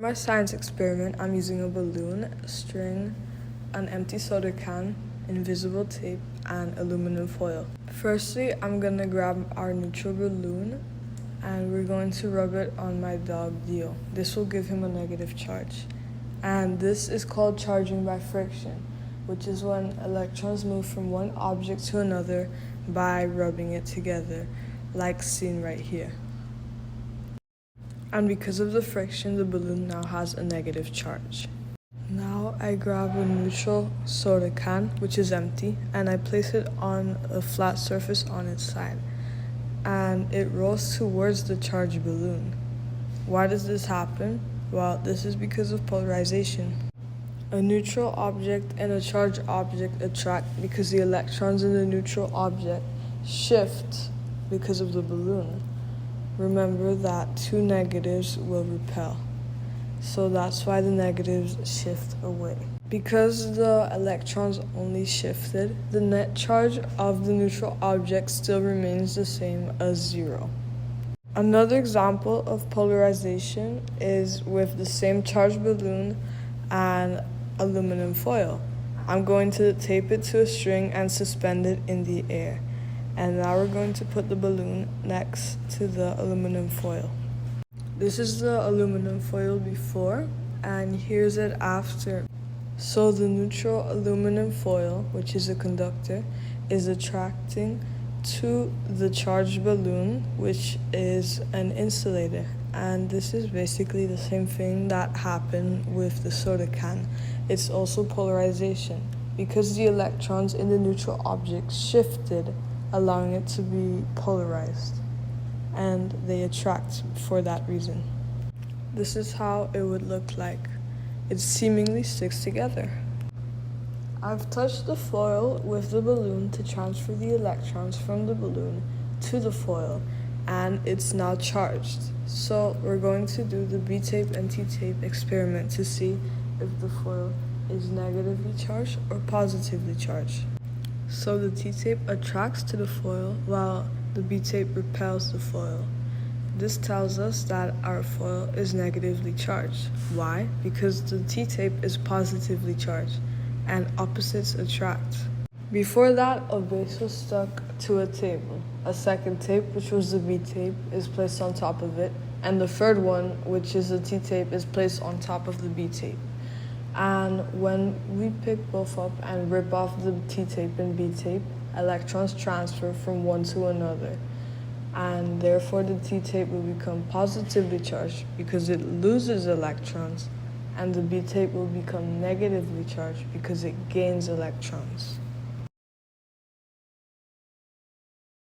For my science experiment, I'm using a balloon, a string, an empty soda can, invisible tape, and aluminum foil. Firstly, I'm gonna grab our neutral balloon and we're going to rub it on my dog Dio. This will give him a negative charge. And this is called charging by friction, which is when electrons move from one object to another by rubbing it together, like seen right here. And because of the friction, the balloon now has a negative charge. Now I grab a neutral soda can, which is empty, and I place it on a flat surface on its side. And it rolls towards the charged balloon. Why does this happen? Well, this is because of polarization. A neutral object and a charged object attract because the electrons in the neutral object shift because of the balloon. Remember that two negatives will repel. So that's why the negatives shift away. Because the electrons only shifted, the net charge of the neutral object still remains the same as 0. Another example of polarization is with the same charged balloon and aluminum foil. I'm going to tape it to a string and suspend it in the air. And now we're going to put the balloon next to the aluminum foil. This is the aluminum foil before, and here's it after. So the neutral aluminum foil, which is a conductor, is attracting to the charged balloon, which is an insulator. And this is basically the same thing that happened with the soda can. It's also polarization, because the electrons in the neutral object shifted, allowing it to be polarized, and they attract for that reason. This is how it would look like. It seemingly sticks together. I've touched the foil with the balloon to transfer the electrons from the balloon to the foil, and it's now charged. So we're going to do the B-tape and T-tape experiment to see if the foil is negatively charged or positively charged. So the T-tape attracts to the foil while the B-tape repels the foil. This tells us that our foil is negatively charged. Why? Because the T-tape is positively charged and opposites attract. Before that, a base was stuck to a table. A second tape, which was the B-tape, is placed on top of it, and the third one, which is the T-tape, is placed on top of the B-tape. And when we pick both up and rip off the T-tape and B-tape, electrons transfer from one to another. And therefore the T-tape will become positively charged because it loses electrons, and the B-tape will become negatively charged because it gains electrons.